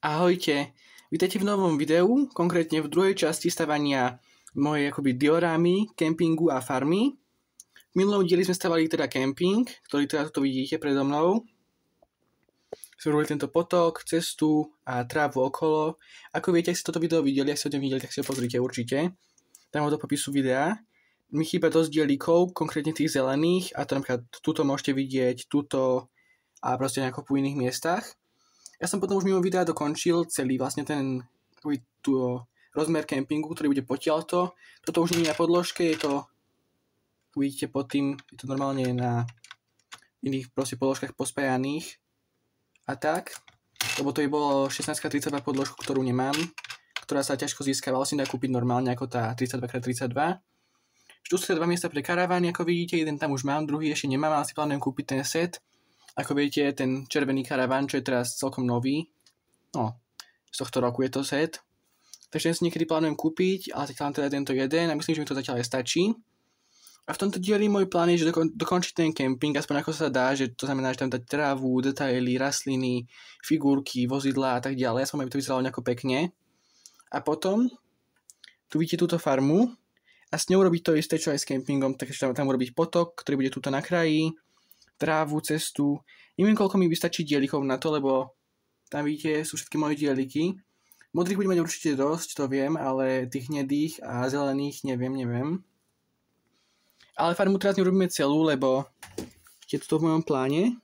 Ahojte, vítajte v novom videu, konkrétne v druhej časti stavania mojej diorámy, kempingu a farmy. V minulom dieli sme stavali teda kemping, ktorý teda tu vidíte predo mnou. Sme robili tento potok, cestu a trávu okolo. Ako viete, ak ste toto video videli, ak ste ho nevideli, tak si ho pozrite určite. Tam do popisu videa. Mi chýba dosť dielikov, konkrétne tých zelených, a to napríklad tuto môžete vidieť, tuto a proste na kopu iných miestach. Ja som potom už mimo videa dokončil celý vlastne ten rozmer kempingu, ktorý bude potiaľto. Toto už nie je na podložke, je to, vidíte pod tým, je to normálne na iných proste podložkách pospájaných a tak. Lebo to by bolo 16x32 podložku, ktorú nemám, ktorá sa ťažko získava, vlastne dá kúpiť normálne ako tá 32x32. Tu sú dva miesta pre karavány, ako vidíte, jeden tam už mám, druhý ešte nemám, ale si plánujem kúpiť ten set. Ako viete, ten červený karaván, čo je teraz celkom nový, z tohto roku je to set. Takže ten si niekedy plánujem kúpiť, ale zatiaľ teda tento jeden a myslím, že mi to zatiaľ aj stačí. A v tomto dieli môj plán je, že dokončiť ten kemping, aspoň ako sa dá, že to znamená, že tam dať trávu, detaily, rastliny, figurky, vozidlá a tak ďalej, aspoň aby to vyzeralo nejako pekne. A potom tu vidíte túto farmu a s ňou robiť to isté, čo aj s kempingom, takže tam urobiť potok, ktorý bude tuto na kraji, trávu, cestu. Neviem, koľko mi vystačí dielikov na to, lebo tam vidíte, sú všetky moje dieliky. Modrých budem mať určite dosť, to viem, ale tých hnedých a zelených neviem. Ale farmu teraz nerobíme celú, lebo je to v mojom pláne.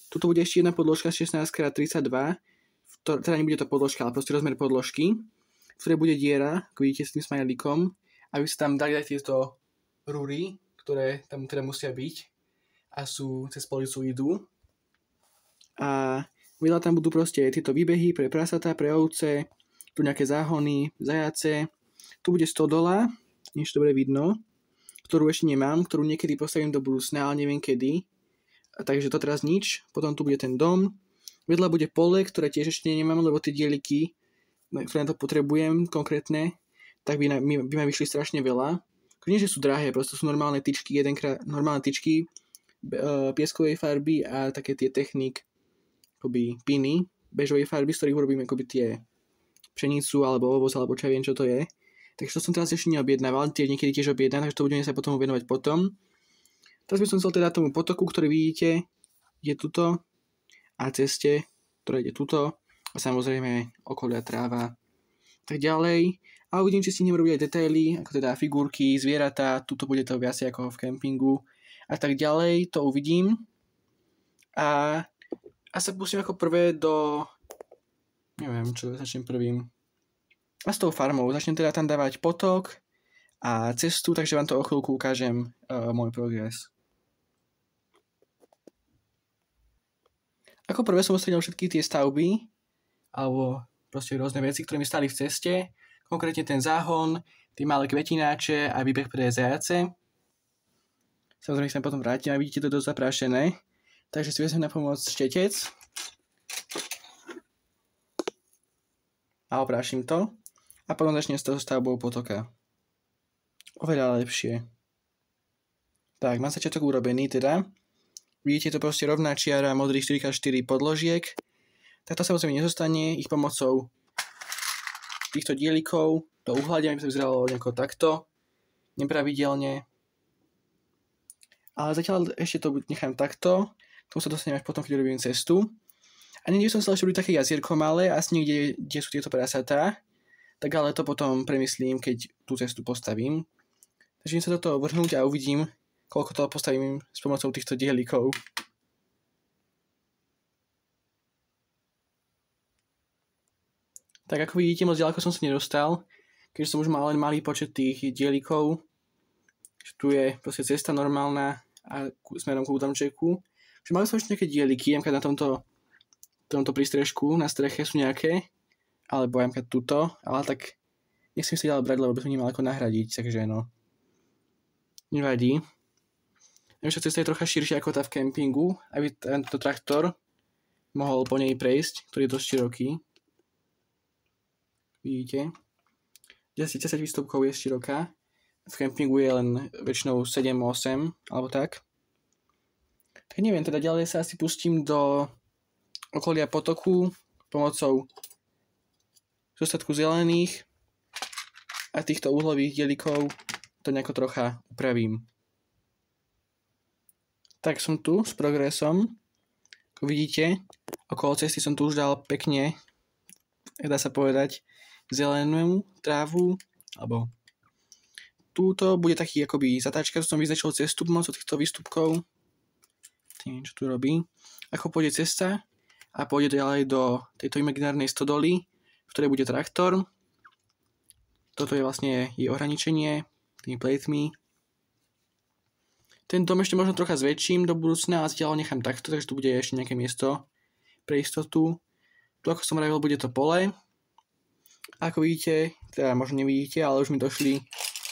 Tuto bude ešte jedna podložka 16x32, teda nebude to podložka, ale proste rozmer podložky, v ktorej bude diera, ako vidíte s tým smajlíkom, aby sa tam dali aj tieto rúry, ktoré tam teda musia byť a sú cez policu idú. A vedľa tam budú proste tieto výbehy pre prasatá, pre ovce, tu nejaké záhony, zajace. Tu bude stodola, niečo dobre vidno, ktorú ešte nemám, ktorú niekedy postavím do budúcna, ale neviem kedy. A takže to teraz nič. Potom tu bude ten dom. Vedľa bude pole, ktoré tiež ešte nemám, lebo tie dieliky, ktoré na to potrebujem konkrétne, tak by ma vyšli strašne veľa. Nie, že sú drahé, proste sú normálne tyčky, normálne tyčky pieskovej farby a také tie technik piny bežovej farby, z ktorých urobím tie pšenicu alebo ovoz, alebo čo ja viem, čo to je. Takže to som teraz ešte neobjednával, tie niekedy tiež objednám, takže to budeme sa potom venovať potom. Teraz by som chcel teda tomu potoku, ktorý vidíte, je tuto, a ceste, ktorá ide tuto, a samozrejme okolia tráva, tak ďalej. A uvidím, či si idem robiť aj detaily, ako teda figurky, zvieratá, tuto bude to viac ako v kempingu a tak ďalej, to uvidím. A sa pustím ako prvé neviem, čo začnem prvým. A s tou farmou, začnem teda tam dávať potok a cestu, takže vám to o chvíľku ukážem môj progres. Ako prvé som odstredil všetky tie stavby, alebo proste rôzne veci, ktoré mi stali v ceste, konkrétne ten záhon, tie malé kvetináče a výbeh pre zajace. Samozrejme sa potom vrátim a vidíte to dosť zaprášené. Takže si vezmem na pomoc štetec. A oprášim to. A potom začnem s tou stavbou potoka. Oveľa lepšie. Tak, mám začiatok urobený teda. Vidíte to proste rovná čiara modrých 4x4 podložiek. Tak to samozrejme nezostane. Ich pomocou týchto dielikov to uhľadím, aby sa vyzeralo nejako takto. Nepravidelne. Ale zatiaľ ešte to nechám takto. K tomu sa dostanem až potom, keď robím cestu. A niekde som chcel ešte robiť také jazierko malé, asi niekde, kde sú tieto prasatá. Tak ale to potom premyslím, keď tú cestu postavím. Takže idem sa do toho vrhnúť a uvidím, koľko toho postavím s pomocou týchto dielikov. Tak ako vidíte, moc ďaleko som sa nedostal, keďže som už mal len malý počet tých dielikov. Tu je proste cesta normálna a smerom ku domčeku. Že mali som ešte nejaké dieliky, na tomto prístrežku na streche sú nejaké, alebo aj tuto, ale tak nechcem si ďalej brať, lebo by som nemal ako nahradiť, takže nevadí. Ešte cesta je trocha širšia ako tá v kempingu, aby tento traktor mohol po nej prejsť, ktorý je dosť široký. Vidíte? 10 výstupkov je široká. V kempingu je len väčšinou 7-8, alebo tak. Tak neviem, teda ďalej sa asi pustím do okolia potoku pomocou zostatku zelených a týchto uhlových dielikov to nejako trocha upravím. Tak som tu s progresom. Ako vidíte, okolo cesty som tu už dal pekne, dá sa povedať, zelenú trávu, alebo túto bude taký akoby zatáčka, som vyznačil cestu pomocou týchto výstupkov. Čo tu robí. Ako pôjde cesta a pôjde ďalej do tejto imaginárnej stodoly, v ktorej bude traktor. Toto je vlastne jej ohraničenie tými plejtmi. Ten dom ešte možno trocha zväčším do budúcna, ale zatiaľ nechám takto, takže tu bude ešte nejaké miesto pre istotu. Tu, ako som hovoril, bude to pole. Ako vidíte, teda možno nevidíte, ale už mi došli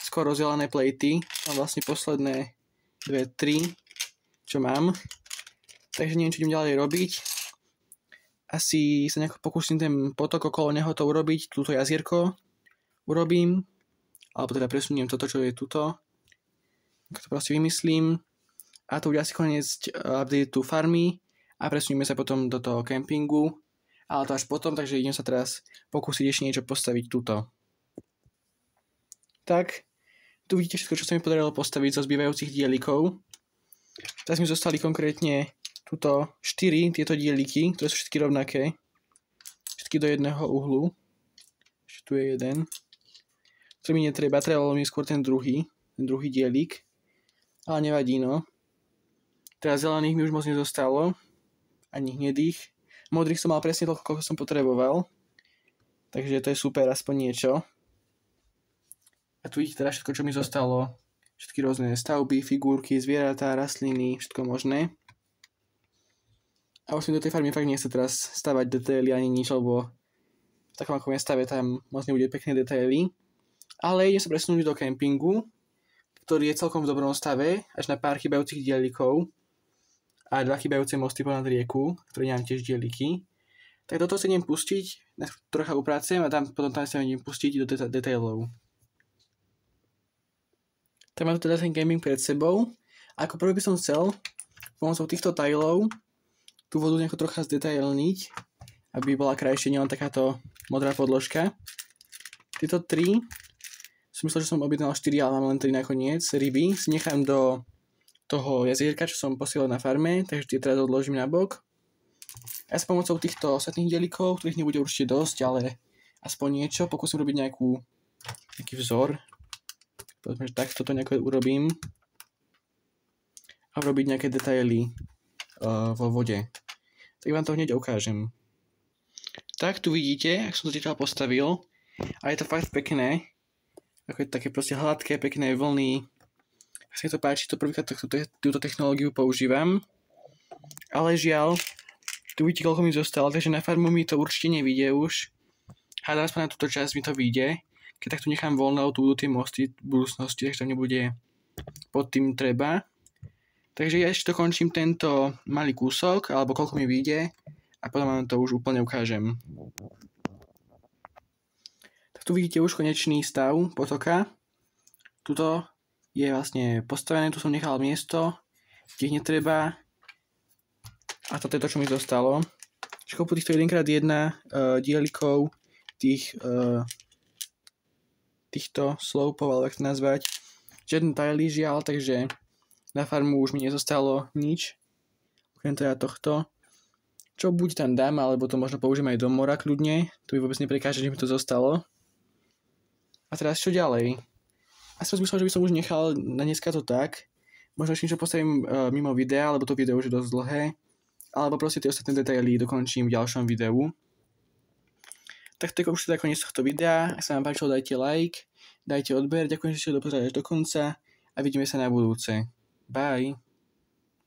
skoro zelené plejty. Mám vlastne posledné 2-3, čo mám. Takže neviem, čo idem ďalej robiť. Asi sa nejako pokúsim ten potok okolo neho to urobiť, túto jazierko urobím, alebo teda presuniem toto, čo je tuto. Ako to proste vymyslím. A to bude asi koniec updateu farmy a presunieme sa potom do toho kempingu. Ale to až potom, takže idem sa teraz pokúsiť ešte niečo postaviť tuto. Tak, tu vidíte všetko, čo sa mi podarilo postaviť zo zbývajúcich dielikov. Teraz mi zostali konkrétne tuto 4 tieto dieliky, ktoré sú všetky rovnaké. Všetky do jedného uhlu. Ešte tu je jeden. Ktorý mi netreba, trebalo mi skôr ten druhý dielik. Ale nevadí, no. Teraz zelených mi už moc nezostalo. Ani hnedých. Modrých som mal presne toľko, koľko som potreboval. Takže to je super, aspoň niečo. A tu vidíte teda všetko, čo mi zostalo. Všetky rôzne stavby, figurky, zvieratá, rastliny, všetko možné. A už mi do tej farmy fakt nechce teraz stavať detaily ani nič, lebo v takom akom stave tam moc nebude pekné detaily. Ale idem sa presunúť do kempingu, ktorý je celkom v dobrom stave, až na pár chybajúcich dielikov a 2 chybajúce mosty ponad rieku, ktoré nemám tiež dieliky. Tak do toho sa idem pustiť, trocha upracujem a potom tam sa idem pustiť do detailov. Tak mám tu teda ten camping pred sebou. Ako prvý by som chcel pomocou týchto tajlov tú vodu nejako trocha zdetailniť, aby bola krajšie, nielen takáto modrá podložka. Tieto 3 som myslel, že som objednal 4, ale mám len 3 nakoniec. Ryby si nechám do toho jazierka, čo som posielal na farme, takže tie teraz odložím na bok. A s pomocou týchto ostatných dielikov, ktorých nebude určite dosť, ale aspoň niečo, pokúsim robiť nejaký vzor. Povedzme, že takto to nejako urobím. A robiť nejaké detaily vo vode. Tak vám to hneď ukážem. Tak tu vidíte, ak som to tieto postavil. A je to fakt pekné. Ako je to také proste hladké, pekné vlny. Ak sa mi to páči, to prvýkrát túto technológiu používam. Ale žiaľ, tu vidíte, koľko mi zostalo, takže na farmu mi to určite nevyjde už. Hádam aspoň na túto časť mi to vyjde. Keď takto nechám voľno, tu budú tie mosty v budúcnosti, takže to nebude pod tým treba. Takže ja ešte dokončím tento malý kúsok, alebo koľko mi vyjde, a potom vám to už úplne ukážem. Tak tu vidíte už konečný stav potoka. Tuto je vlastne postavené, tu som nechal miesto, kde ich netreba. A toto je to, čo mi zostalo. Kopu týchto 1x1 dielikov, týchto sloupov, alebo jak to nazvať. Žiadne tajly žiaľ, takže na farmu už mi nezostalo nič. Okrem teda tohto. Čo buď tam dám, alebo to možno použijem aj do mora kľudne. Tu mi vôbec neprekáže, že mi to zostalo. A teraz čo ďalej? Asi som myslel, že by som už nechal na dneska to tak. Možno ešte niečo postavím mimo videa, lebo to video už je dosť dlhé. Alebo proste tie ostatné detaily dokončím v ďalšom videu. Tak to je už teda koniec tohto videa. Ak sa vám páčilo, dajte like, dajte odber. Ďakujem, že ste dopozerali až do konca a vidíme sa na budúce. Bye!